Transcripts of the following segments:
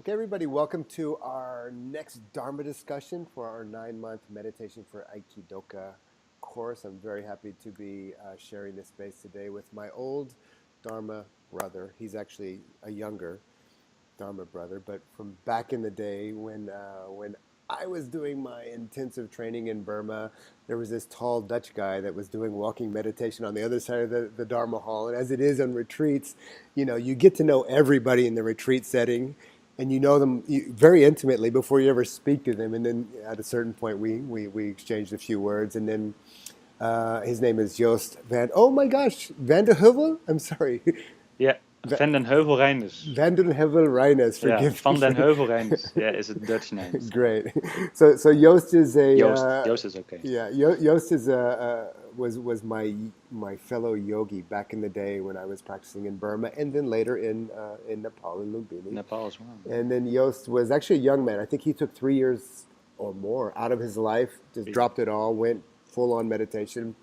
Okay, everybody, welcome to our next Dharma discussion for our 9-month meditation for Aikidoka course. I'm very happy to be sharing this space today with my old Dharma brother. He's actually a younger Dharma brother, but from back in the day when I was doing my intensive training in Burma, there was this tall Dutch guy that was doing walking meditation on the other side of the Dharma hall. And as it is on retreats, you get to know everybody in the retreat setting, and you know them very intimately before you ever speak to them. And then at a certain point, we exchanged a few words, and then his name is Joost Oh my gosh, Van de Heuvel. I'm sorry, Yeah, Van den Heuvel Rijnders. Van den Heuvel Reines. Yeah, Forgive me Van for den Heuvel Rijnders. Yeah, is a Dutch name. So great. So Joost is a Joost is okay. yeah. Joost is was my fellow yogi back in the day when I was practicing in Burma, and then later in Nepal in Lumbini. Nepal as well. And then Joost was actually a young man. I think he took 3 years or more out of his life, just Really. dropped it all, went full on meditation.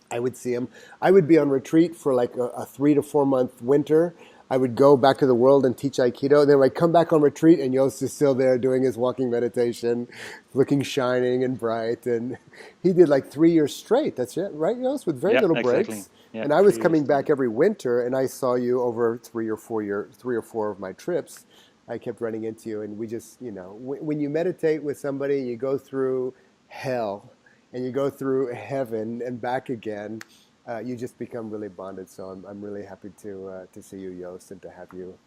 I would see him. I would be on retreat for like a 3 to 4 month winter. I would go back to the world and teach Aikido. And then I'd come back on retreat, and Yost is still there doing his walking meditation, looking shining and bright. And he did like 3 years straight. That's it, right, Yost? With very Yeah, little exactly. breaks. Yeah, And I was 3 years. coming back every winter, and I saw you over 3 or 4 of my trips. I kept running into you, and we just, when you meditate with somebody, you go through hell and you go through heaven and back again, you just become really bonded. So I'm really happy to see you, Joost, and to have you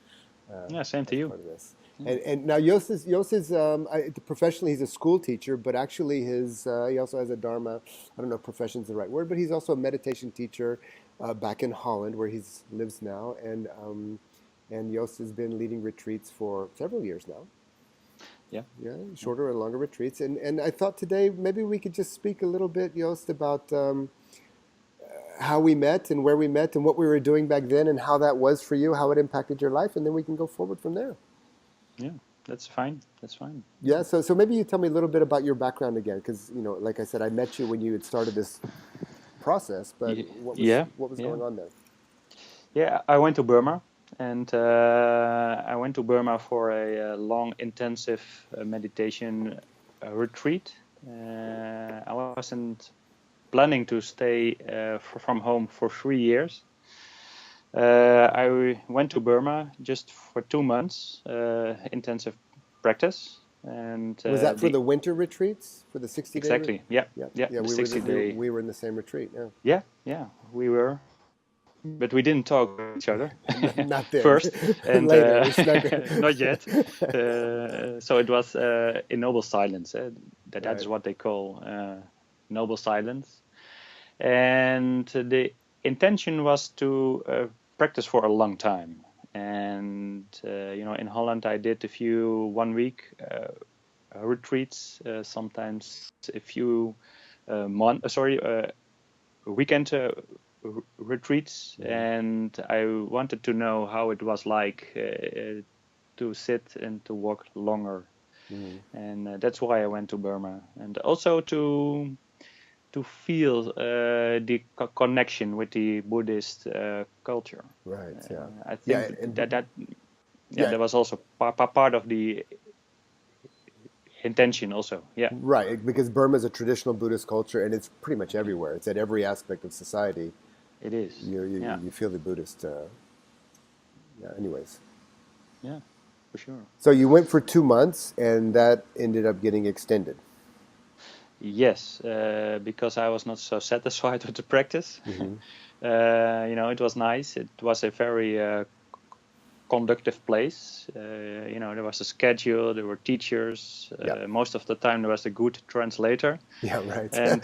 Yeah, same to as you. part of this. Yeah. And now Joost is professionally he's a school teacher, but actually he also has a Dharma. I don't know if profession is the right word, but he's also a meditation teacher back in Holland where he lives now, and Joost has been leading retreats for several years now. Yeah. Yeah, Yeah. shorter and longer retreats. And I thought today maybe we could just speak a little bit, Joost, about how we met and where we met and what we were doing back then and how that was for you, how it impacted your life, and then we can go forward from there. Yeah. That's fine. That's fine. Yeah, so maybe you tell me a little bit about your background again, because like I said, I met you when you had started this process, but Yeah. what was Yeah. what was Yeah. going on there? Yeah. I went to Burma, and I went to Burma for a long, intensive meditation retreat. I wasn't planning to stay from home for 3 years. I went to Burma just for 2 months, intensive practice, and Was that for the the winter retreats, for the 60-day? exactly, yeah, Yeah, yeah, yeah, the we were 60 day, we were in the same retreat. Yeah, yeah, yeah, we were, but we didn't talk to each other not then, first, and later we snuck it. not yet. So it was in noble silence. That is Right. what they call noble silence, and the intention was to practice for a long time. And in Holland, I did a few 1 week retreats, sometimes a few weekend retreats, Mhm. and I wanted to know how it was like to sit and to walk longer, Mhm. and that's why I went to Burma, and also to feel the connection with the Buddhist culture. Right. Yeah. I Yeah. think And that yeah, yeah. that was also part of the intention also. Yeah, Right. Because Burma is a traditional Buddhist culture, and it's pretty much everywhere. It's at every aspect of society. it is. You you, Yeah, you feel the Buddhist. Yeah. Anyways, yeah, for sure. so you went for 2 months, and that ended up getting extended. Yes, because I was not so satisfied with the practice. Hmm. It was nice. It was a very conductive place. There was a schedule, there were teachers. Yeah. Most of the time, there was a good translator, Yeah. Right. and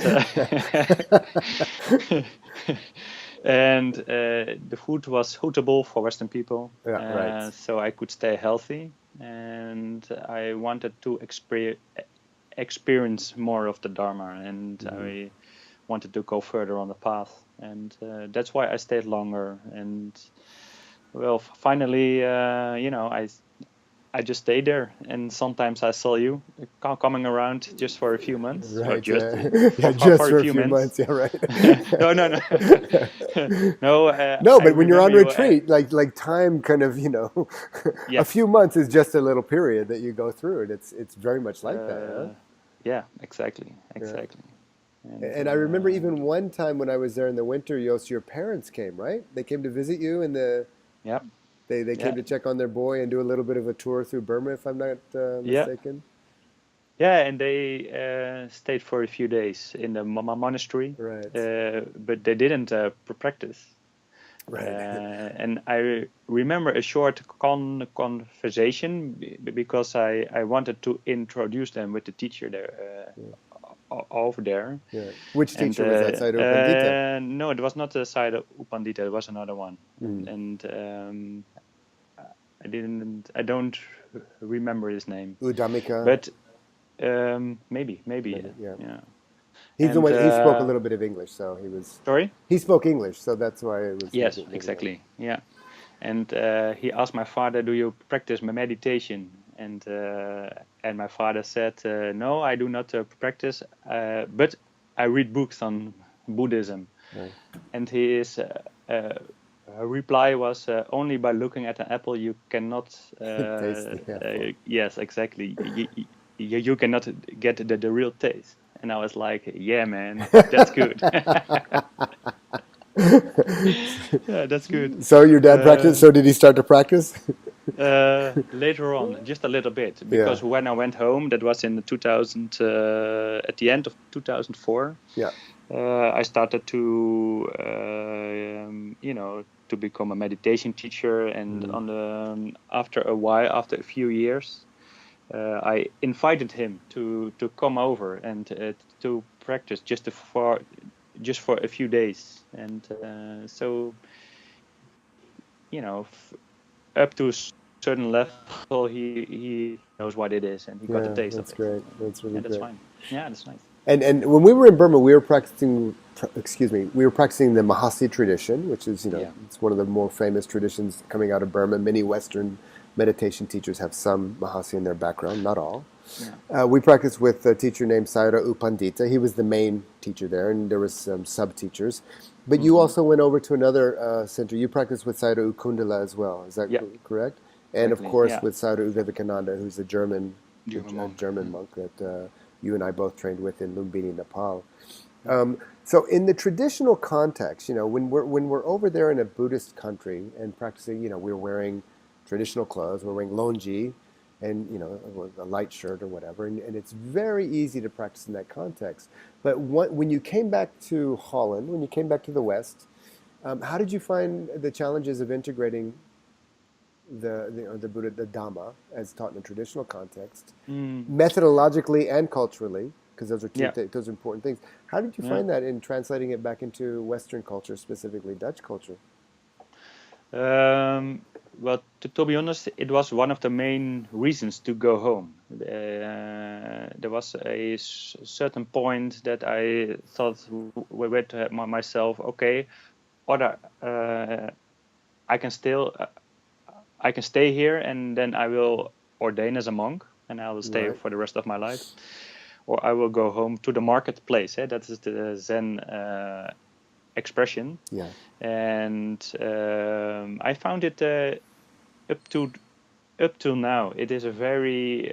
and the food was suitable for Western people, Yeah. Right. so I could stay healthy. And I wanted to experience more of the Dharma, and Hmm. I wanted to go further on the path, and that's why I stayed longer. And well, finally, I just stayed there, and sometimes I saw you coming around just for a few months, or Right. just Yeah, for just a for a few few months. months. Yeah, right. No, no, no, no. No, I but when you're on remember you. retreat, like time kind of, a Yes. few months is just a little period that you go through, and it's very much like that, huh? Yeah, exactly, Yeah. exactly. And And I remember even one time when I was there in the winter, Yost, your parents came, right? They came to visit you, and yeah, they yeah, came to check on their boy and do a little bit of a tour through Burma, if I'm not yeah, mistaken. yeah. And they stayed for a few days in the monastery, Right, but they didn't practice. right. And I remember a short conversation because I wanted to introduce them with the teacher there over there. Yeah. Which And teacher was that? Sayadaw Pandita. no, it was not the side of Upandita. It was another one. Mm. And I don't remember his name, Udamika, but maybe, maybe. Yeah. yeah. He's the And one. He spoke a little bit of English, so sorry. he spoke English, so that's why it was Yes, maybe that. exactly. Yeah. And he asked my father, "Do you practice meditation?" And my father said, "No, I do not practice, but I read books on Buddhism." Right. And his reply was, "Only by looking at an apple you cannot." Taste the apple. Yes, exactly. You cannot get the real taste. And I was like, "Yeah, man, that's good." Yeah, that's good. So your dad practiced. So did he start to practice? Later on, just a little bit, Yeah. because when I went home, that was in 2000, at the end of 2004, Yeah. I started to, to become a meditation teacher. And Mm. after a while, after a few years, I invited him to come over and to practice just for a few days. And so, up to a certain level, he knows what it is, and he got the Yeah, taste of that's it. great. That's really Yeah, that's great. fine. Yeah, that's nice. And when we were in Burma, we were practicing. Excuse me, we were practicing the Mahasi tradition, which is Yeah, it's one of the more famous traditions coming out of Burma. Many Western meditation teachers have some Mahasi in their background, not all. yeah. We practiced with a teacher named Sayadaw U Pandita. He was the main teacher there, and there was some sub teachers. But you Hmm. also went over to another center. You practiced with Sayadaw U Kundala as well. Is that Yeah, correct? And of exactly. course Yeah, with Sayadaw U Vivekananda, who's German a monk. German Mm. monk that you and I both trained with in Lumbini, Nepal. Yeah. So in the traditional context, when we're over there in a Buddhist country and practicing, we're wearing traditional clothes, we're wearing longi, and a light shirt or whatever, and it's very easy to practice in that context. But when you came back to Holland, when you came back to the West, how did you find the challenges of integrating the Buddha, the Dhamma, as taught in a traditional context, Mm. methodologically and culturally, because Yeah, those are important things. How did you yeah. find that in translating it back into Western culture, specifically Dutch culture? Well, to be honest, it was one of the main reasons to go home. There was a certain point that I thought with myself, okay, other I can still I can stay here, and then I will ordain as a monk, and I will stay Right. for the rest of my life, or I will go home to the marketplace. That is the Zen expression. Yeah. And I found it up to up till now, it is a very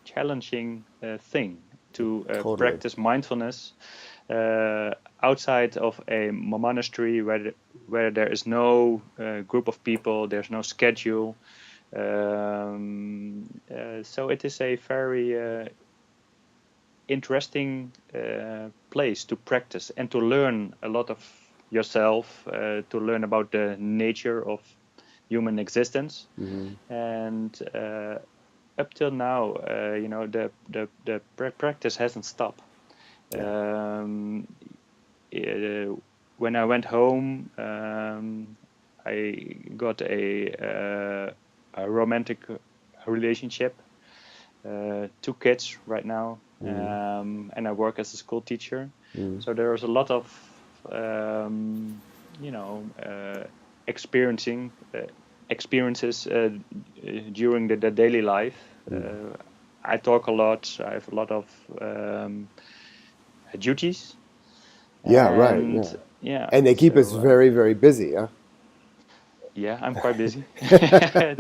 challenging thing to Totally. practice mindfulness uh, outside of a monastery where there is no group of people, there's no schedule. So it is a very interesting place to practice and to learn a lot of yourself, to learn about the nature of human existence. Mm-hmm. And up till now, the practice hasn't stopped. Yeah. Um, uh, when I went home, I got a romantic relationship, two kids right now, Mm-hmm. and I work as a school teacher. Mm-hmm. So there's a lot of, um, you know, uh, experiencing experiences during the daily life. I talk a lot. I have a lot of duties, Yeah, right. Yeah. and yeah, And they keep us so very, very busy, huh? yeah, I'm quite busy.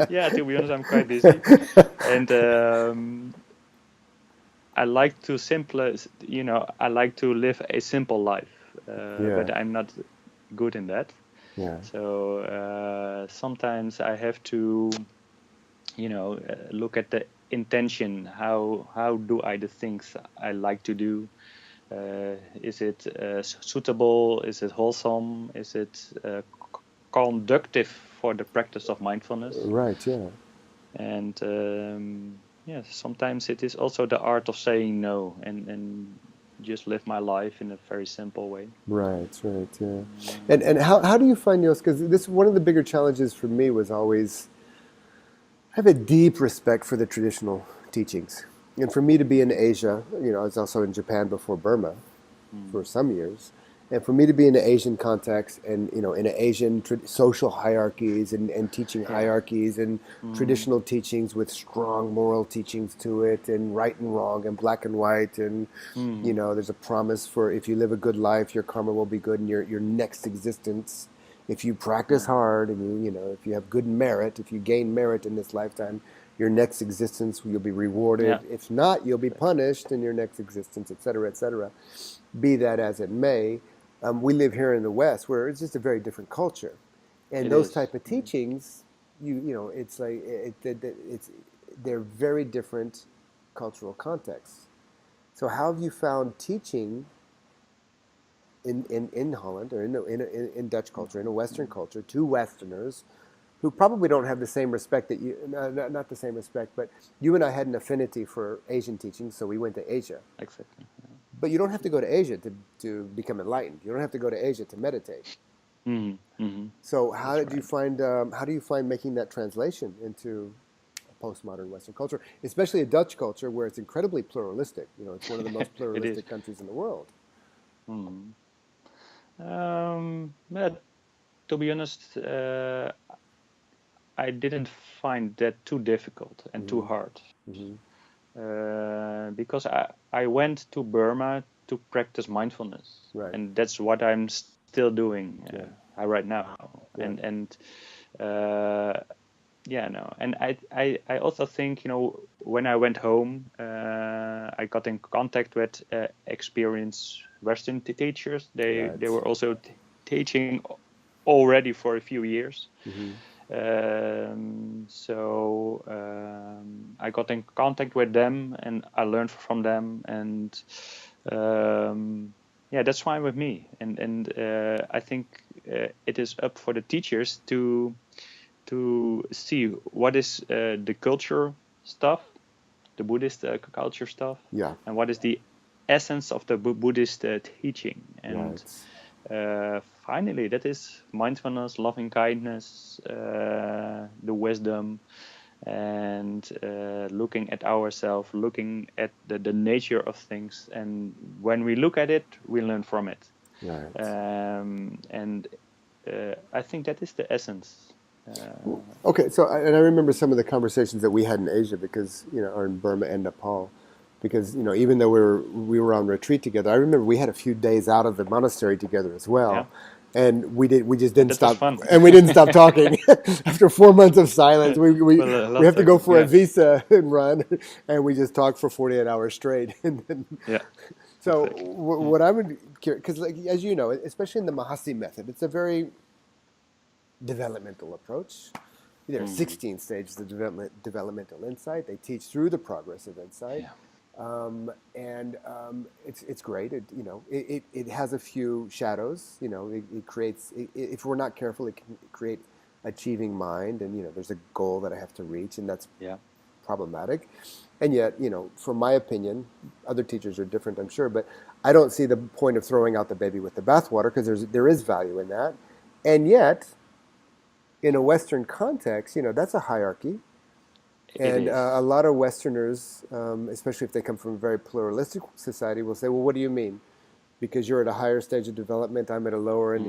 Yeah, to be honest, I'm quite busy, and I like to I like to live a simple life, Yeah, but I'm not good in that. yeah, So sometimes I have to, look at the intention. How do I the things I like to do? Is it suitable? Is it wholesome? Is it conductive for the practice of mindfulness? right. Yeah, And yeah, sometimes it is also the art of saying no and just live my life in a very simple way. right, right. Yeah. And Um, how do you find yours? Because this one of the bigger challenges for me was always I have a deep respect for the traditional teachings, and for me to be in Asia, I was also in Japan before Burma mm, for some years. And for me to be in an Asian context and in an Asian social hierarchies and teaching yeah. hierarchies and Mm, traditional teachings with strong moral teachings to it and right and wrong and black and white and mm, there's a promise for if you live a good life your karma will be good in your next existence if you practice yeah. hard and if you have good merit, if you gain merit in this lifetime, your next existence you'll be Yeah. rewarded. If not, you'll be Exactly. punished in your next existence, etc., etc. Be that as it may, we live here in the West where it's just a very different culture, and It those is. type of teachings, it's like it's they're very different cultural contexts. So how have you found teaching in Holland or in Dutch culture, in a Western Mm, culture, to Westerners who probably don't have the same respect that you, not the same respect, but you and I had an affinity for Asian teaching, so we went to Asia. exactly. But you don't have to go to Asia to become enlightened. You don't have to go to Asia to meditate. Mm, mm, So that's right. how do you find making that translation into a postmodern Western culture, especially a Dutch culture where it's incredibly pluralistic? It's one of the most It is. pluralistic countries in the world. Mm. But to be honest, I didn't find that too difficult and too Mm-hmm. hard. Mm-hmm. Because I went to Burma to practice mindfulness, Right. and that's what I'm still doing Yeah. right now. Yeah. And uh, yeah, no, and I also think when I went home, I got in contact with experienced Western teachers. They Right. were also teaching already for a few years. Mm-hmm. So I got in contact with them and I learned from them, and um, yeah, that's fine with me. And I think it is up for the teachers to see what is the culture stuff, the Buddhist culture stuff, Yeah. and what is the essence of the Buddhist teaching. And Right. finally, that is mindfulness, loving kindness, the wisdom, and looking at ourselves, looking at the nature of things. And when we look at it, we learn from it. Right. And I think that is the essence. Okay. So, and I remember some of the conversations that we had in Asia because or in Burma and Nepal, because even though we were on retreat together, I remember we had a few days out of the monastery together as Yeah, well, and we just didn't that was stop, fun. and we didn't stop talking after 4 months of silence. We Lots have to go talking. for a Yeah, visa and run, and we just talked for 48 hours straight, and then yeah, so exactly. what I would, because like as you know, especially in the Mahasi method, it's a very developmental approach. There are Mm, 16 stages of developmental insight. They teach through the progress of insight, yeah, and it's great. It has a few shadows. It creates. If we're not careful, it can create achieving mind, and there's a goal that I have to reach, and that's yeah, problematic. And yet, from my opinion, other teachers are different, I'm sure, but I don't see the point of throwing out the baby with the bathwater because there is value in that. And yet, in a Western context, that's a hierarchy. it And is. a lot of Westerners, especially if they come from a very pluralistic society, will say, well, what do you mean? because you're at a higher stage of development, I'm at a lower, and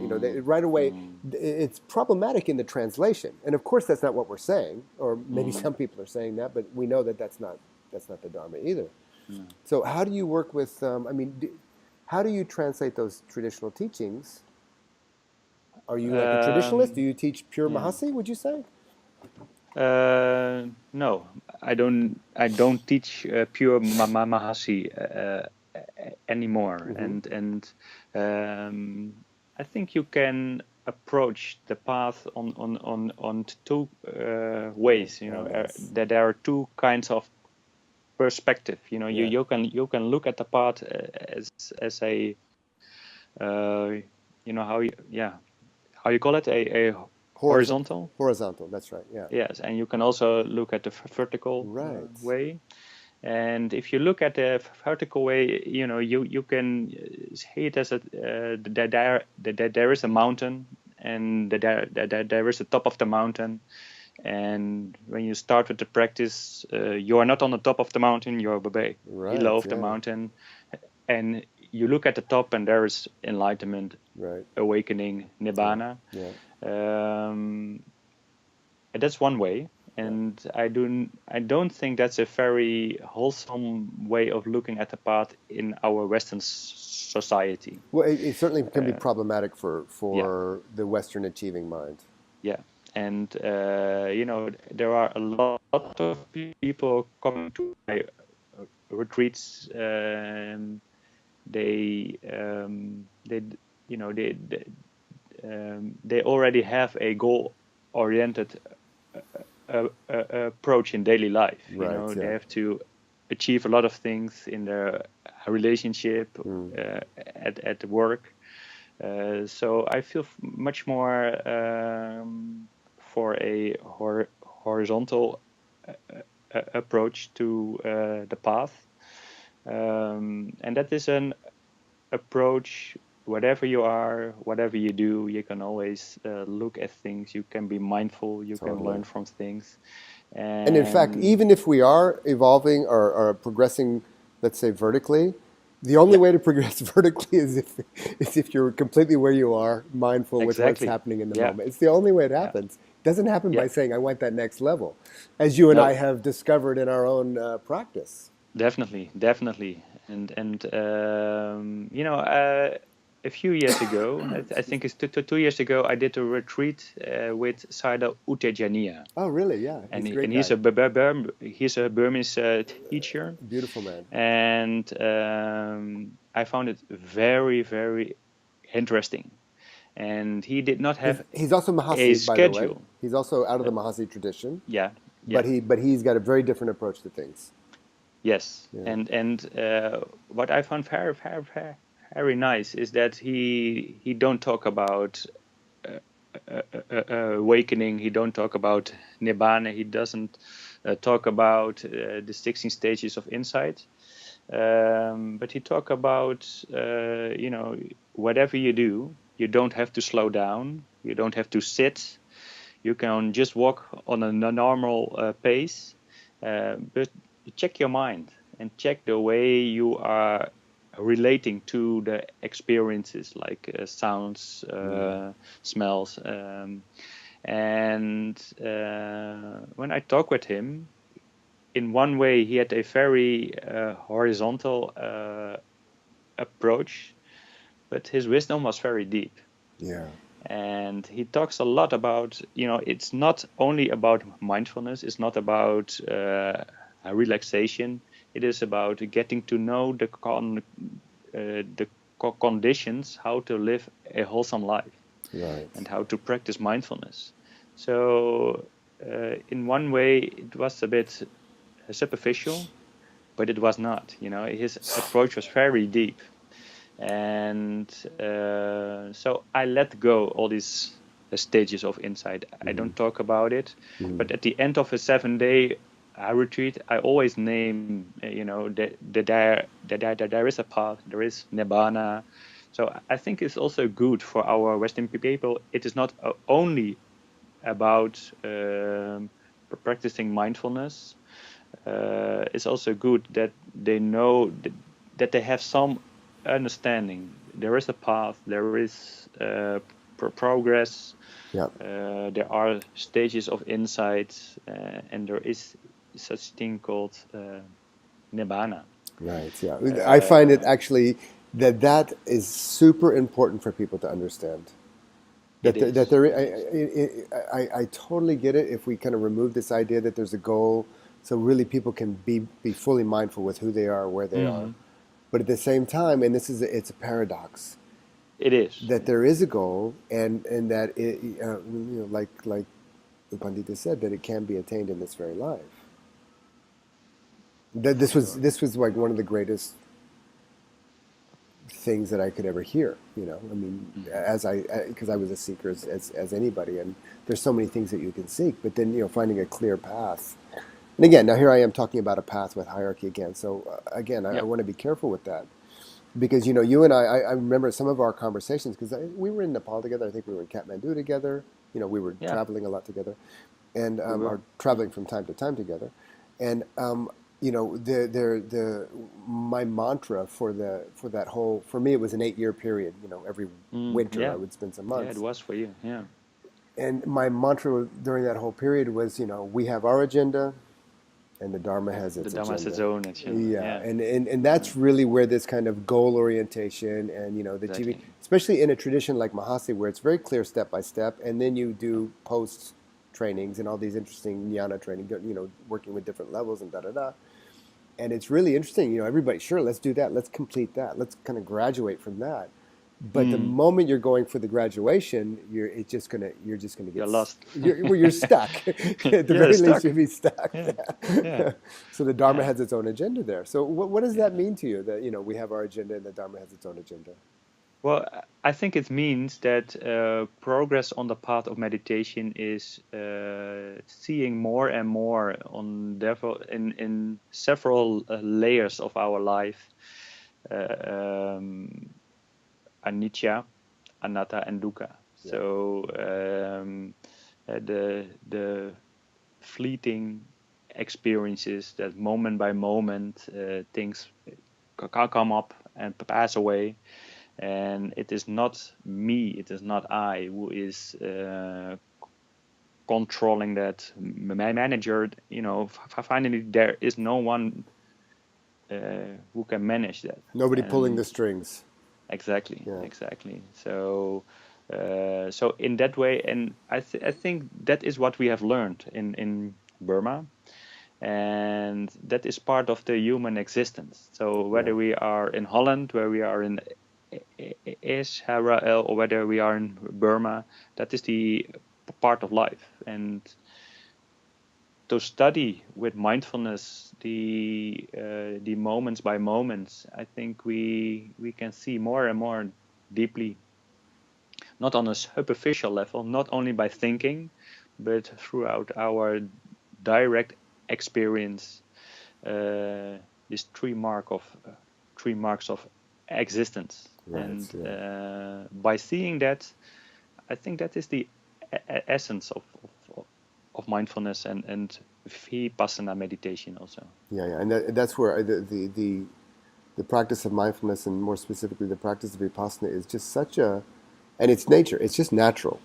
right away it's problematic in the translation. And of course, that's not what we're saying, or maybe some people are saying that, but we know that that's not the Dharma either. No. So how do you work with? How do you translate those traditional teachings? Are you like a traditionalist? Do you teach pure Yeah. Mahasi? Would you say? No, I don't. I don't teach pure Mahasi anymore, and I think you can approach the path on two ways. Yes. That there are two kinds of perspective. Yeah. You can look at the path as a how you call it, a horizontal. Horizontal. That's right. Yeah. Yes, and you can also look at the vertical Right. way. And if you look at the vertical way, you can see it as that there is a mountain, and that there is a top of the mountain. And when you start with the practice, you are not on the top of the mountain; you're below of the mountain. And you look at the top, and there is enlightenment, awakening, nibbana. Yeah. And that's one way, and I don't think that's a very wholesome way of looking at the path in our Western society. Well, it certainly can be problematic for the Western achieving mind. Yeah, and there are a lot of people coming to my retreats. They already have a goal-oriented approach in daily life. They have to achieve a lot of things in their relationship, at work. So I feel much more for a horizontal approach to the path, and that is an approach. Whatever you are, whatever you do, you can always look at things. You can be mindful. You can learn from things. And in fact, even if we are evolving or progressing, let's say vertically, the only way to progress vertically is if you're completely where you are, mindful with what's happening in the moment. It's the only way it happens. It doesn't happen by saying, I want that next level, as you and I have discovered in our own practice. Definitely. And a few years ago, I think it's 2 years ago, I did a retreat with Sayadaw Utejaniya. Oh, really? Yeah. He's a Burmese teacher. Beautiful man. And I found it very, very interesting. And he did not have he's also Mahasi, a schedule. By the way. He's also out of the Mahasi tradition. Yeah. But he's got a very different approach to things. Yes. Yeah. And what I found very, very, very, very nice is that he don't talk about awakening. He don't talk about nibbana. He doesn't talk about the 16 stages of insight. But he talk about whatever you do, you don't have to slow down. You don't have to sit. You can just walk on a normal pace. But check your mind and check the way you are relating to the experiences, like sounds, smells. And when I talk with him, in one way, he had a very horizontal approach, but his wisdom was very deep. Yeah. And he talks a lot about, it's not only about mindfulness, it's not about relaxation. It is about getting to know the conditions, how to live a wholesome life, and how to practice mindfulness. So in one way, it was a bit superficial, but it was not. His approach was very deep. And so I let go all these stages of insight. I don't talk about it, but at the end of a 7-day retreat, I always name, that there is a path, there is nibbana. So I think it's also good for our Western people. It is not only about practicing mindfulness. It's also good that they know that they have some understanding there is a path, there is progress, Yeah. there are stages of insight, and there is such thing called nibbana. Right. Yeah. I find it Uh, actually that is super important for people to understand. it That is. there, It is. I totally get it. If we kind of remove this idea that there's a goal, so really people can be fully mindful with who they are, where they are. Hmm. But at the same time, and it's a paradox, It is. that Yeah. there is a goal, and that it, like the Pandita said, that it can be attained in this very life. That For sure. this was like one of the greatest things that I could ever hear. I mean, Hmm. as because I was a seeker as anybody, and there's so many things that you can seek, but then finding a clear path. And again, now here I am talking about a path with hierarchy again. So again, I Yeah. want to be careful with that because you and I remember some of our conversations because we were in Nepal together. I think we were in Kathmandu together. We were Yeah. traveling a lot together, and We were. are Yeah. traveling from time to time together. And the my mantra for that whole, for me, it was an 8-year period. Every winter I Yeah. would spend some Yeah. It months, was for you. Yeah. and my mantra during that whole period was, we have our agenda, and the Dharma Yeah. has The its Dhamma has its agenda. own agenda. Yeah, Yeah. and Yeah. that's really where this kind of goal orientation and the TV, Exactly. especially in a tradition like Mahasi, where it's very clear step by step, and then you Yeah. do post trainings and all these interesting jnana training, working with different levels and da da da. And it's really interesting. Everybody, sure, let's do that. Let's complete that. Let's kind of graduate from that. But the Mm. moment you're going for the graduation, you're just gonna You're lost. you're stuck. At the Yeah. very least, Stuck. you'll be stuck. Yeah. Yeah. So the Dharma Yeah. has its own agenda there. So what does that Yeah. mean to you? That we have our agenda and the Dharma has its own agenda. Well, I think it means that progress on the path of meditation is seeing more and more in several layers of our life, uh, um, anicca, anatta, and dukkha. Yeah. So the fleeting experiences that moment by moment things can come up and pass away, and it is not me, it is not I who is controlling that. My manager, finally there is no one who can manage that. Nobody pulling And the strings. exactly, Yeah. exactly. So in that way, and I think that is what we have learned in Burma, and that is part of the human existence. So Yeah. whether we are in Holland, where we are in Israel, or whether we are in Burma, that is the part of life. And to study with mindfulness the moments by moments, I think we can see more and more deeply, not on a superficial level, not only by thinking, but throughout our direct experience, uh, this three marks of existence. Right. And Yeah. by seeing that, I think that is the essence of mindfulness and vipassana meditation also. Yeah. Yeah. And that's where the practice of mindfulness, and more specifically the practice of vipassana, is just such a, and it's nature. It's just natural.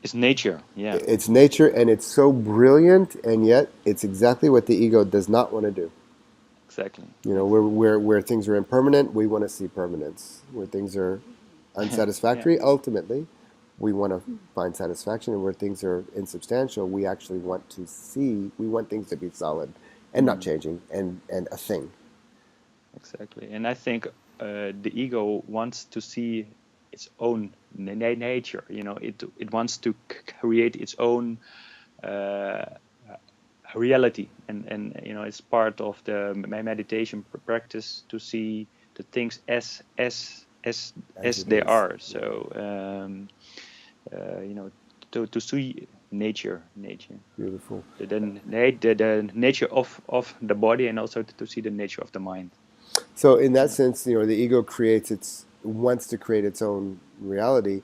It's nature. Yeah. It's nature, and it's so brilliant, and yet it's exactly what the ego does not want to do. Exactly. Where things are impermanent, we want to see permanence. Where things are Yeah. unsatisfactory, ultimately, we want to find satisfaction. And where things are insubstantial, we actually want to see. We want things to be solid and not Mm, changing, and a thing. exactly. And I think the ego wants to see its own nature. It wants to create its own uh, reality, and it's part of the meditation practice to see the things As as it they is. are. Yeah. So uh, you know to see nature, Beautiful. the nature of the body, and also to see the nature of the mind. So in that Yeah. sense, the ego wants to create its own reality.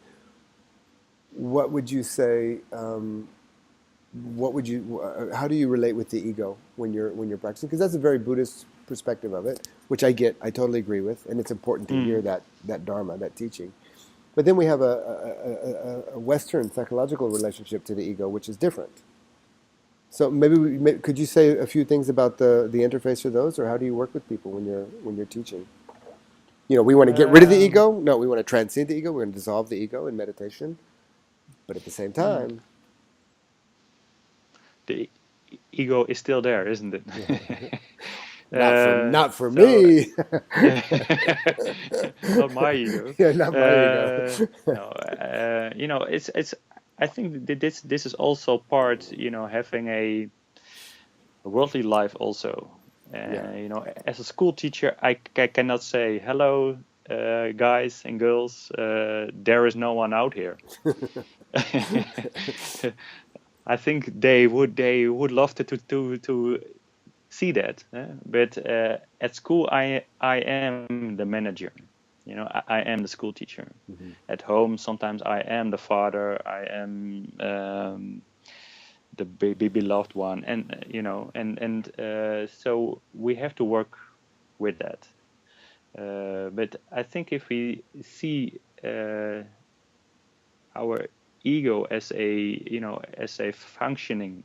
What would you say? How do you relate with the ego? when you're practicing, because that's a very Buddhist perspective of it, which I get, I totally agree with, and it's important to hear Mm. that dharma, that teaching. But then we have a Western psychological relationship to the ego, which is different. So maybe could you say a few things about the interface of those, or how do you work with people when you're teaching? We want to get rid of the Um, ego. No, we want to transcend the ego. We're going to dissolve the ego in meditation. But at the same mm. time, The ego is still there, isn't it? not for So, me. not my ego. Yeah, not my ego. No, it's. I think that this is also part, having a worldly life also. Yeah. As a school teacher, I cannot say hello, guys and girls. There is no one out here. I think they would love to see that, but at school I am the manager. I am the school teacher. Hmm. At home, sometimes I am the father. I am the beloved one, and so we have to work with that. But I think if we see our ego as a functioning,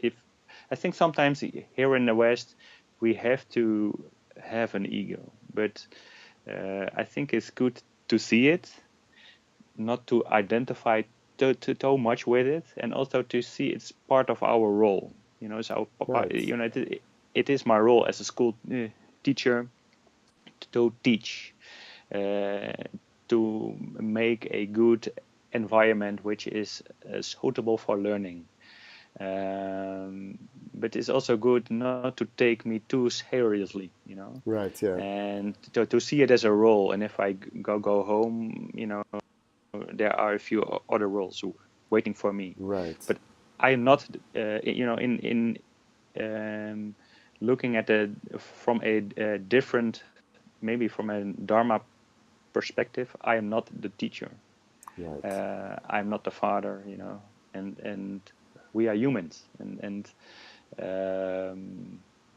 if I think sometimes here in the West we have to have an ego, but I think it's good to see it, not to identify too much with it, and also to see it's part of our role. So Right. it is my role as a school teacher to teach, uh, to make a good environment which is suitable for learning. But it's also good not to take me too seriously, Right. Yeah. and to see it as a role. And if I go home, there are a few other roles waiting for me. Right. But I am not, in um, looking at it from a different, maybe from a Dharma perspective. I am not the teacher. Right. I'm not the father, and we are humans, and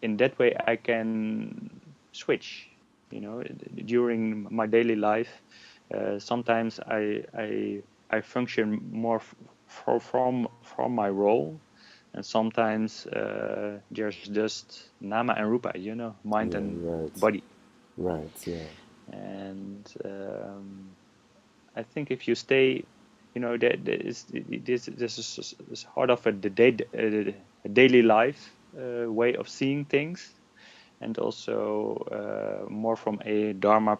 in that way I can switch. During my daily life, sometimes I function more from my role, and sometimes there's just nama and rupa, mind Yeah. and Right. body. Right. Yeah. And I think if you stay, that this is part of a daily life way of seeing things, and also more from a Dharma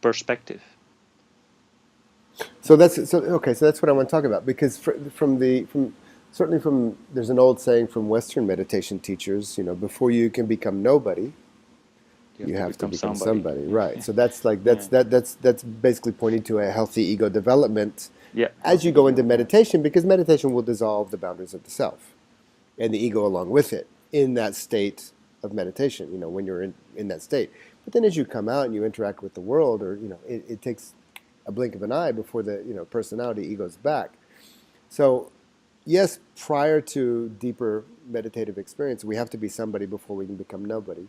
perspective. So okay. So that's what I want to talk about, because from certainly from there's an old saying from Western meditation teachers. Before you can become nobody, You have you to have to become become somebody. somebody. Right. So that's like Yeah, that's basically pointing to a healthy ego development yeah, as you healthy go into ego. Yeah. meditation, because meditation will dissolve the boundaries of the self and the ego along with it in that state of meditation. When you're in that state. But then as you come out and you interact with the world, or it takes a blink of an eye before the personality ego's back. So yes, prior to deeper meditative experience, we have to be somebody before we can become nobody.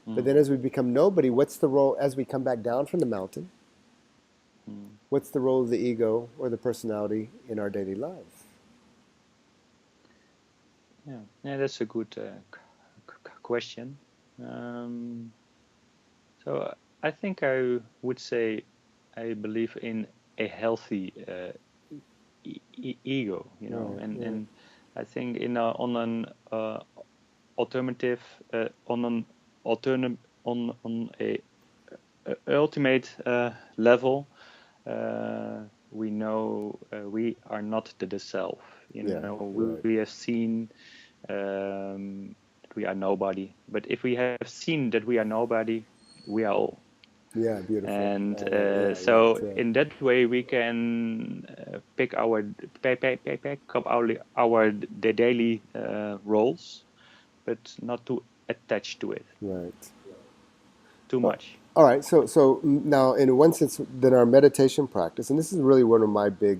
But Mm, then as we become nobody, what's the role as we come back down from the mountain? mm. What's the role of the ego or the personality in our daily lives? Yeah, yeah, that's a good question. Um, so I think I would say I believe in a healthy ego, Right, right. and I think on an alternative, on an alternate, on a ultimate level, we know we are not the self. Yeah, right. We have seen that we are nobody, but if we have seen that we are nobody, we are all. Yeah, beautiful. And Yeah, right. so in that way we can pick up our the daily roles, but not to attach to it Right. too Oh, much. all right. So now, in one sense, then our meditation practice, and this is really one of my big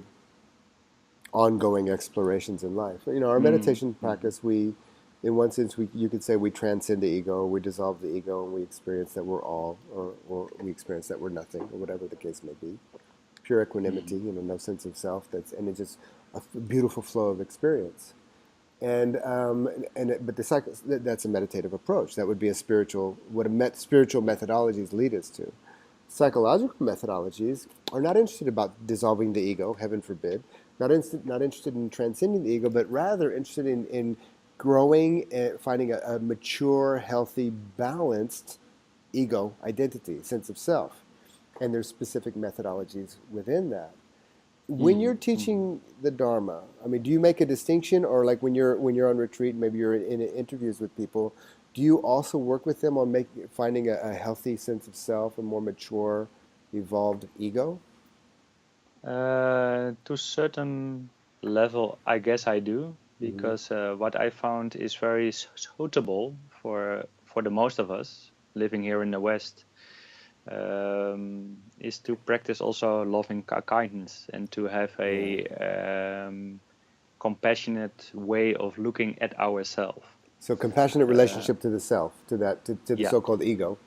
ongoing explorations in life. Our Mm, meditation mm, practice, we In one sense, you could say we transcend the ego, or we dissolve the ego, and we experience that we're all, or we experience that we're nothing, or whatever the case may be. Pure equanimity, Mm. no sense of self. And it's just a beautiful flow of experience. But the cycle, that's a meditative approach. That would be a spiritual, spiritual methodologies lead us to. Psychological methodologies are not interested about dissolving the ego, heaven forbid, not interested in transcending the ego, but rather interested in growing and finding a mature, healthy, balanced ego identity, sense of self. And there's specific methodologies within that. When you're Mm. Mm. teaching the Dharma, I mean, do you make a distinction, or like when you're on retreat, maybe you're in interviews with people, do you also work with them on finding a healthy sense of self, a more mature, evolved ego? To a certain level, I guess I do, Hmm. because what I found is very suitable for the most of us living here in the West, is to practice also loving kindness and to have Yeah. a compassionate way of looking at ourselves. So compassionate Uh, relationship to the self, to the yeah, so-called ego.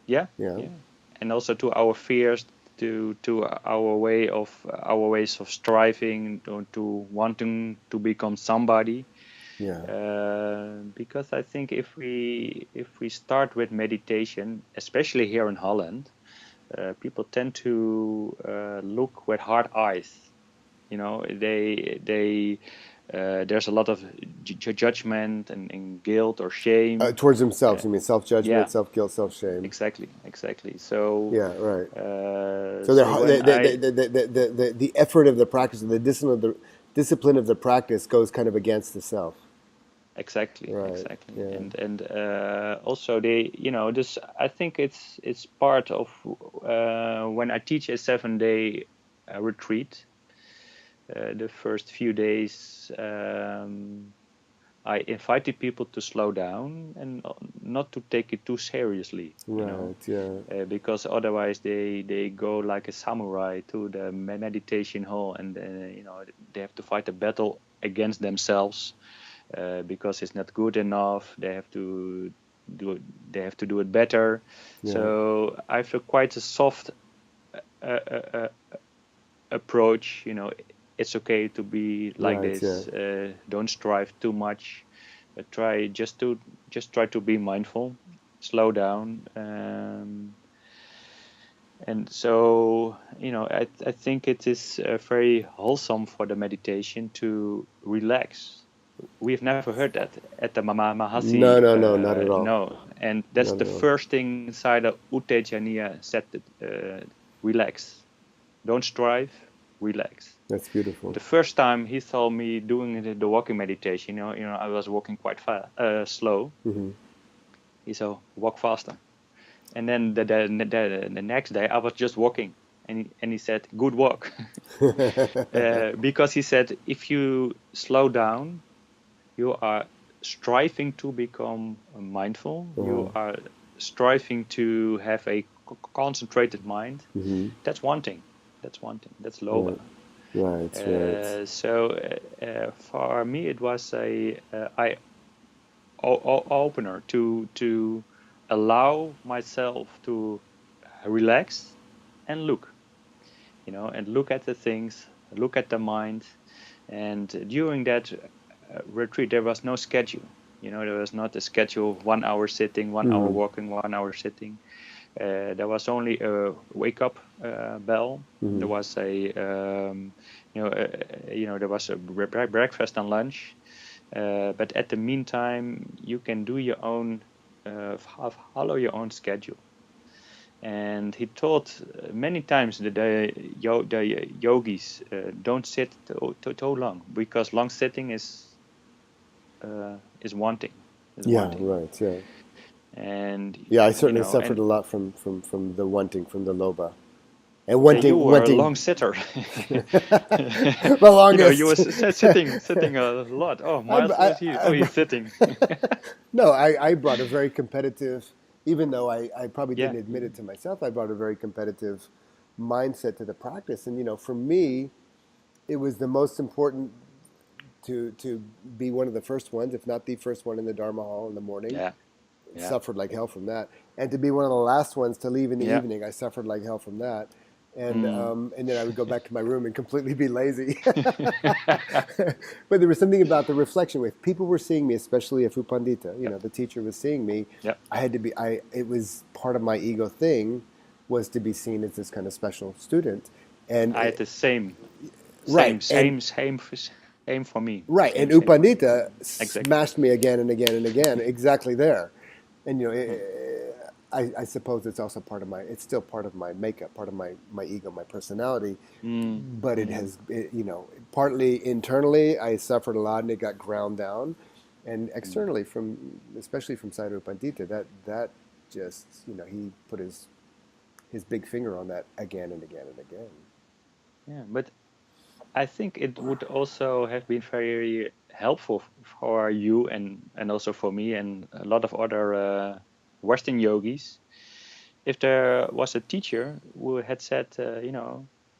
yeah, Yeah. yeah, and also to our fears, to our ways of striving, to wanting to become somebody. Yeah. Because I think if we start with meditation, especially here in Holland, people tend to look with hard eyes. They there's a lot of judgment and guilt or shame. Towards Uh, themselves, you mean self-judgment, yeah, self-guilt, self-shame. exactly. So Yeah, right. So so when I the effort of the practice, the discipline of the practice goes kind of against the self. Right. exactly, Yeah. and also they, this, I think it's part of when I teach a 7 day retreat. The first few days, I invited people to slow down and not to take it too seriously, Right. Yeah. because otherwise they go like a samurai to the meditation hall, and they have to fight a battle against themselves, because it's not good enough. Do it, they have to do it better. Yeah. So I feel quite a soft approach. It's okay to be like Right. Yeah. this. Don't strive too much. Try just try to be mindful, slow down, and so I think it is very wholesome for the meditation to relax. We've never heard that at the No. Mahasi, No. No. Not at all. no, and that's Not the at all. first thing inside of Uttejaniya said, that relax, don't strive, relax. That's beautiful. The first time he saw me doing the walking meditation, I was walking quite fast, slow. Hmm. He said, walk faster. And then the next day I was just walking, and he said, good walk. Because he said, if you slow down, you are striving to become mindful. Uh-huh. You are striving to have a concentrated mind. Hmm. That's one thing. That's Right. loba. Right. Right. For me, it was a eye opener to allow myself to relax and look at the things, look at the mind. And during that retreat, there was no schedule. There was not a schedule of 1 hour sitting, 1 hour Hmm. walking, 1 hour sitting. There was only a wake up bell. Hmm. There was there was a breakfast and lunch. But at the meantime, you can do your own, follow your own schedule. And he taught many times that the yogis don't sit too long, because long sitting is wanting, is Yeah. wanting, Right. Yeah. and Yeah. I certainly suffered and a lot from the wanting, from the loba, and yeah, you were a long wanting. sitter. The You were longest. sitting a lot. Oh, Miles, I, where's he? I, Oh, he's sitting. no, I brought a very competitive, even though I probably Yeah. didn't admit it to myself, I brought a very competitive mindset to the practice. And, for me, it was the most important to be one of the first ones, if not the first one in the Dharma hall in the morning. Yeah. Yeah. Suffered like hell from that, and to be one of the last ones to leave in the Yeah. evening, I suffered like hell from that. Mm. And then I would go back to my room and completely be lazy. But there was something about the reflection with people were seeing me, especially if Upandita, Yep. the teacher was seeing me. Yep. I had to be. It was part of my ego thing, was to be seen as this kind of special student, and I had the same, right, same, and same, same, same for me. right, and Same, same. Upandita Exactly. smashed me again and again and again, exactly there. And I suppose it's also part of it's still part of my makeup, part of my ego, my personality. Mm. But it Mm. has, partly internally, I suffered a lot and it got ground down, and Mm. externally especially from Sadhu Pandita, that just, he put his big finger on that again and again and again. Yeah, but I think it would also have been very helpful for you and also for me and a lot of other Western yogis if there was a teacher who had said,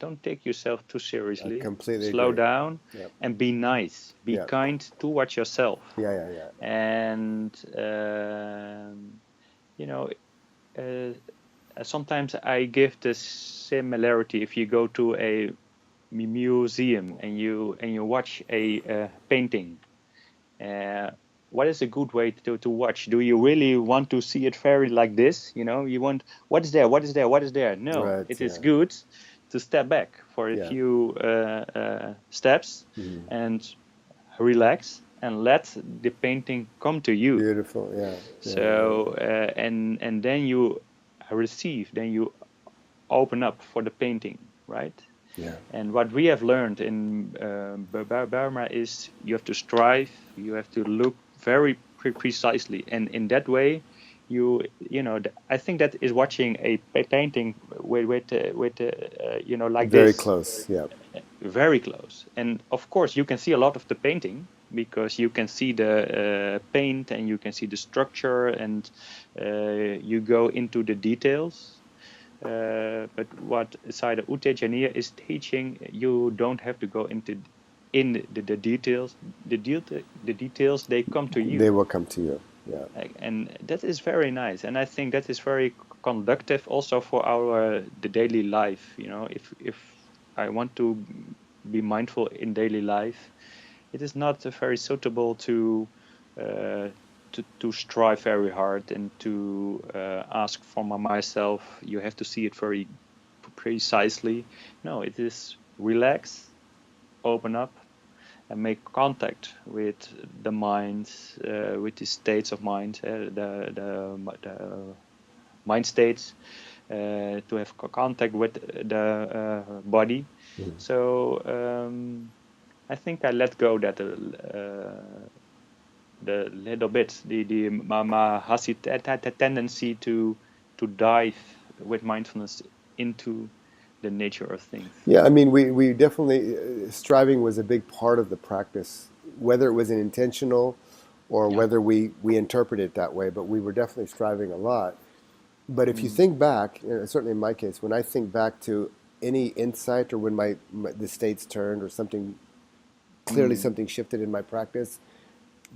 don't take yourself too I seriously, completely slow agree. down, Yep. and be nice, be Yeah. kind towards yourself. Yeah. Yeah. Yeah. And you know, sometimes I give this similarity if you go to a museum and you watch a painting. Uh, what is a good way to watch? Do you really want to see it very like this? You want what is there? What is there? What is there? No, Right. it is Yeah. good to step back for a Yeah. few steps Mm-hmm. and relax and let the painting come to you. Beautiful. Yeah. Yeah. Yeah. So and then you receive, then you open up for the painting, right? Yeah. And what we have learned in Burma is you have to strive, you have to look very precisely, and in that way, I think that is watching a painting with like Very this, close. Yeah. very close. And of course, you can see a lot of the painting because you can see the paint and you can see the structure, and you go into the details. But what Saida Utejaniya is teaching, you don't have to go into the details. The details, they come to They you, will come to you. Yeah. and that is very nice. And I think that is very conductive also for our the daily life. If I want to be mindful in daily life, it is not very suitable uh, to strive very hard and to ask for myself. You have to see it very precisely. No, it is relax, open up, and make contact with the mind, with the states of mind, the mind states, to have contact with the body. Mhm. So I think I let go that the little bit, the my tendency to dive with mindfulness into the nature of things. Yeah. I mean, we definitely, striving was a big part of the practice, whether it was an intentional or Yeah. whether we interpret it that way, but we were definitely striving a lot. But if you Mm. think back, certainly in my case, when I think back to any insight or when the states turned or clearly Mm. something shifted in my practice,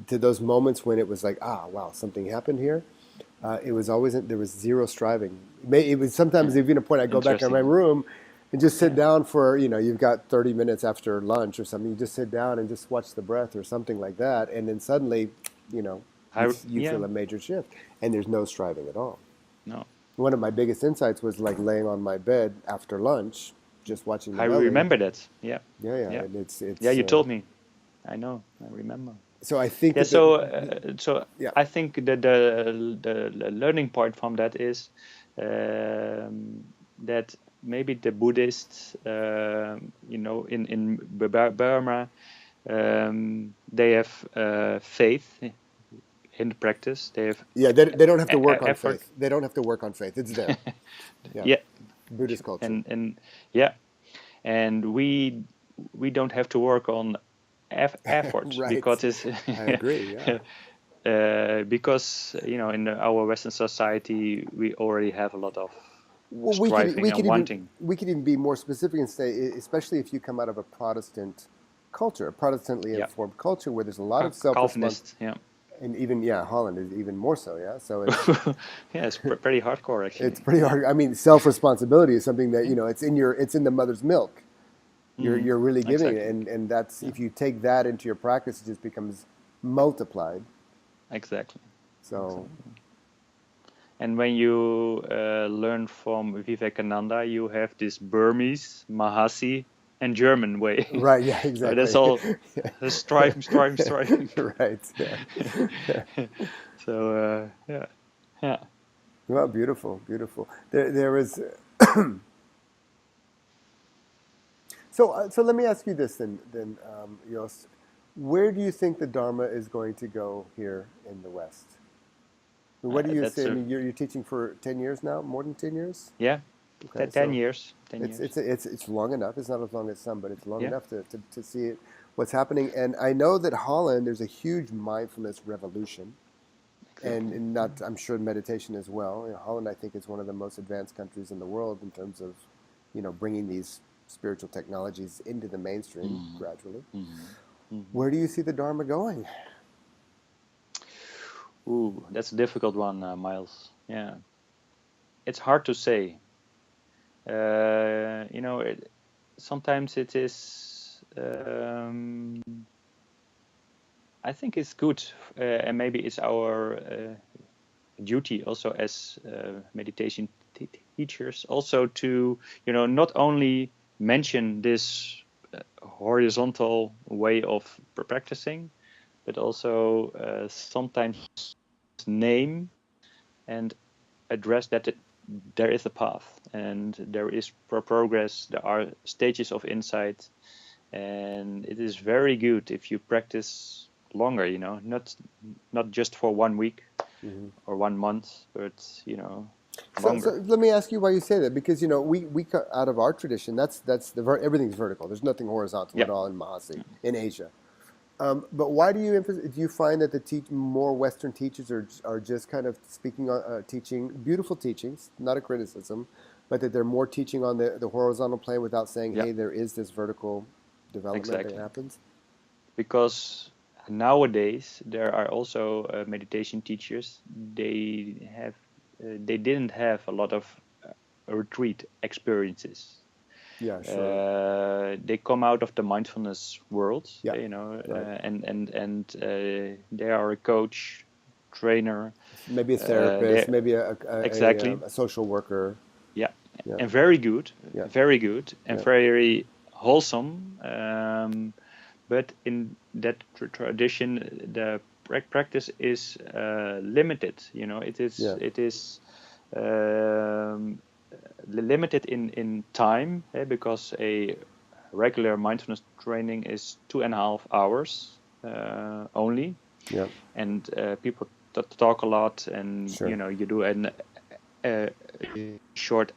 to those moments when it was like, wow, something happened here. It was always, there was zero striving. It was sometimes Yeah. even a point I go back in my Interesting. room and just sit Yeah. down for, you've got 30 minutes after lunch or something. You just sit down and just watch the breath or something like that. And then suddenly, you know, you Yeah. feel a major shift and there's no striving at all. No. One of my biggest insights was like laying on my bed after lunch, just watching the I belly. remember that. Yeah. Yeah, yeah, Yeah. and Yeah. it's You told me. I know. I remember. so I think Yeah. that So yeah, I think that the learning point from that is that maybe the Buddhists, in Burma, they have faith in the practice. They have yeah, they don't have to work on effort. faith. They don't have to work on faith. It's there. Yeah, Yeah, Buddhist culture. and yeah, and we don't have to work on effort Right. because it's I agree. Yeah. because in our Western society we already have a lot of Well, striving and wanting. we could even be more specific and say, especially if you come out of a Protestant culture, a Protestantly Yeah. informed culture where there's a lot of self-response, Calvinist. Yeah. and even Holland is even more so. Yeah, so it's Yeah, it's pretty hardcore it's actually. pretty Yeah. hard. I mean, self-responsibility is something that Yeah. it's in the mother's milk. You're really giving it, Exactly. and that's Yeah. if you take that into your practice, it just becomes multiplied. Exactly. So Exactly. And when you learn from Vivekananda, you have this Burmese, Mahasi, and German way. right, yeah, So that's exactly. all striving, striving, striving. Right, yeah. So yeah, yeah. Well, beautiful, beautiful. There was so let me ask you this then Joost, where do you think the Dharma is going to go here in the West? What do you That's say? I mean, you're teaching for 10 years now, more than 10 years. yeah, Okay, 10 years, 10 it's years. it's long enough. It's not as long as some, but it's long Yeah, enough to see it, what's happening. And I know that Holland, there's a huge mindfulness revolution, exactly. and not I'm sure meditation as well. Holland, I think, is one of the most advanced countries in the world in terms of, bringing these spiritual technologies into the mainstream Mm. gradually. Mm. Mm. Where do you see the Dharma going? Ooh, that's a difficult one, Miles. Yeah, it's hard to say. Sometimes it is. I think it's good, and maybe it's our duty also as meditation teachers, also to not only mention this horizontal way of practicing, but also sometimes name and address that there is a path and there is progress, there are stages of insight, and it is very good if you practice longer, not just for 1 week Mm-hmm. or 1 month, but So longer. let me ask you why you say that, because we cut out of our tradition. That's everything's vertical. There's nothing horizontal Yeah. at all in Mahasi in Asia. But why do you emphasize? Do you find that more Western teachers are just kind of speaking on teaching beautiful teachings, not a criticism, but that they're more teaching on the horizontal plane without saying, Yeah, hey, there is this vertical development that exactly. happens. Because nowadays there are also meditation teachers. They didn't have a lot of retreat experiences. Yeah, sure. They come out of the mindfulness world, Yeah, right. and they are a coach, trainer. Maybe a therapist, They maybe exactly, a social worker. yeah, Yeah, and very good, yeah, and yeah. very wholesome. But in that tradition, the practice is limited. Yeah. It is um, limited in time, because a regular mindfulness training is 2.5 hours only, Yeah, and people talk a lot, and sure. you do a short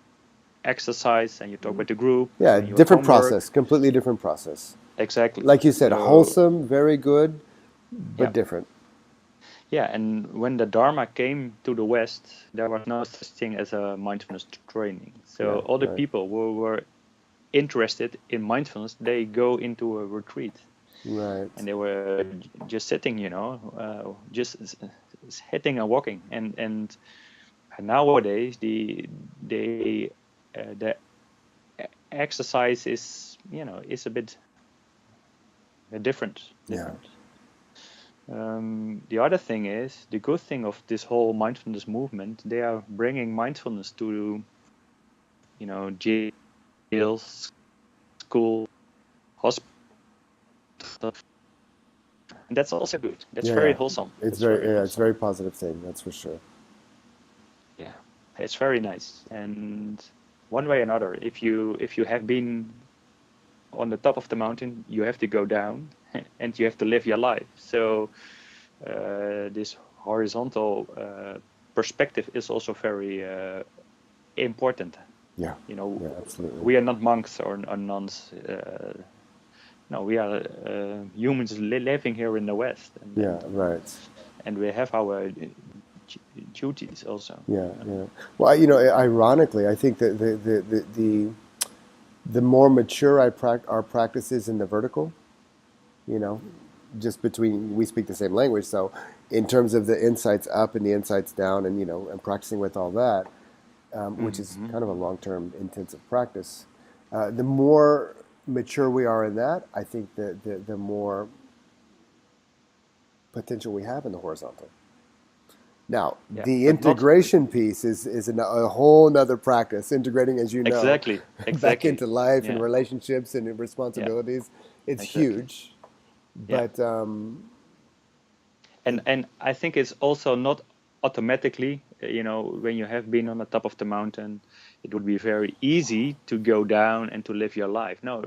exercise, and you talk with the group, Yeah, and you have different homework. process, completely different process. Exactly. Like you said, So wholesome, very good, yeah, but different. yeah. And when the Dharma came to the West, there was no such thing as a mindfulness training. So Yeah, all the right, people who were interested in mindfulness, they go into a retreat, right. and they were just sitting, just sitting and walking. And nowadays the exercise is a bit different. Yeah, The other thing is, the good thing of this whole mindfulness movement, they are bringing mindfulness to jails, school, hospitals, and that's also good. That's yeah, very yeah. wholesome. It's That's very very, yeah, it's a wholesome. very positive thing. That's for sure. Yeah, it's very nice. And one way or another, if you have been on the top of the mountain, you have to go down, and you have to live your life. So this horizontal perspective is also very important. Yeah, You know, yeah, absolutely. we are not monks or nuns. No, we are humans living here in the West, and Yeah, and right. and we have our duties also. Yeah, yeah. Well, ironically, I think that the more mature our practice is in the vertical, you know, just between, we speak the same language. So in terms of the insights up and the insights down, and, and practicing with all that, which is Mm-hmm. kind of a long-term intensive practice, the more mature we are in that, I think the more potential we have in the horizontal. Now, Yeah, the but not integration piece is a whole nother practice. Integrating, as you know, exactly, back exactly. into life and Yeah, relationships and yeah, responsibilities, it's exactly. huge. Yeah, But it, and I think it's also not automatically, when you have been on the top of the mountain, it would be very easy to go down and to live your life. No,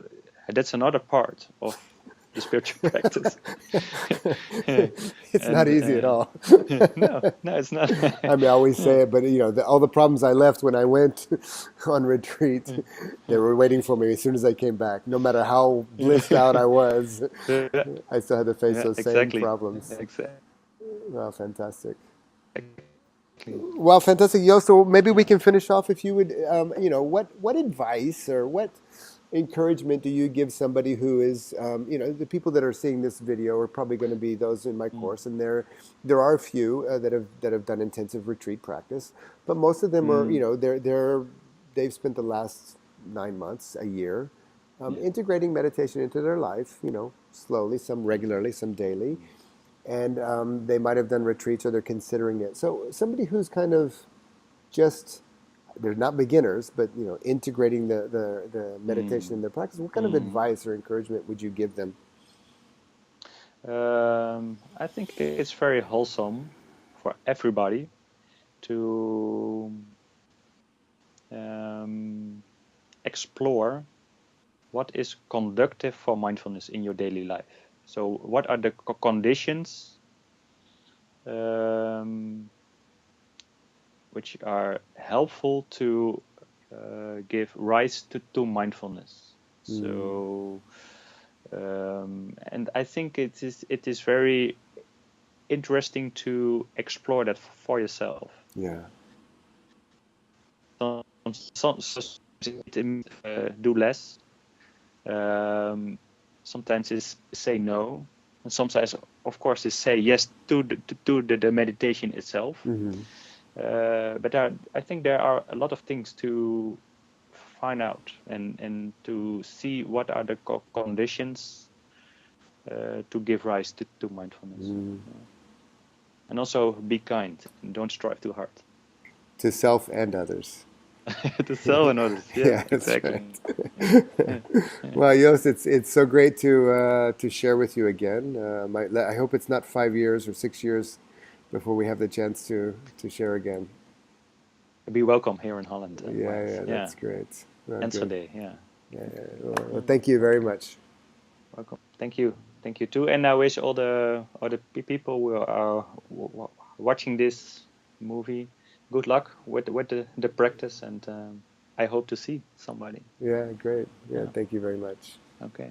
that's another part of the spiritual practice. it's not And easy at all. no, no, it's not. I mean, I always say it, but all the problems I left when I went on retreat, they were waiting for me as soon as I came back. No matter how blissed out I was, Yeah, I still had to face yeah, those same exactly, problems. exactly. Wow, fantastic. Well, fantastic, Yo. So maybe we Yeah. can finish off if you would, what advice or what encouragement do you give somebody who is, the people that are seeing this video are probably going to be those in my Mm, course, and there are a few that have done intensive retreat practice, but most of them are, mm, they've spent the last 9 months, a year, yeah. integrating meditation into their life, slowly, some regularly, some daily, and they might have done retreats or they're considering it. So somebody who's kind of just, they're not beginners, but integrating the meditation Mm, in their practice. What kind of mm. advice or encouragement would you give them? I think it's very wholesome for everybody to um, explore what is conductive for mindfulness in your daily life. So, what are the conditions um, which are helpful to give rise to mindfulness? Mm, So, and I think it is very interesting to explore that for yourself. yeah. Sometimes do less. Um, Sometimes it's say no, and sometimes, of course, it's say yes to the meditation itself. Mm-hmm. But I think there are a lot of things to find out and to see what are the conditions to give rise to mindfulness. Mm. And also be kind and don't strive too hard. To self and others. To sell and others, yeah, Yeah, that's exactly. right. Yeah, yeah. Well, Joost, it's so great to share with you again. I hope it's not 5 years or 6 years before we have the chance to share again. Be welcome here in Holland, Yeah, Miles. yeah, Yeah, that's great. Well, good. Enschede. Yeah. Yeah, yeah. Well, Mm, thank you very okay. much. Welcome. Thank you too. And I wish all the people who are watching this movie good luck with the practice, and I hope to see somebody. Yeah, great. Yeah, Yeah. thank you very much. Okay.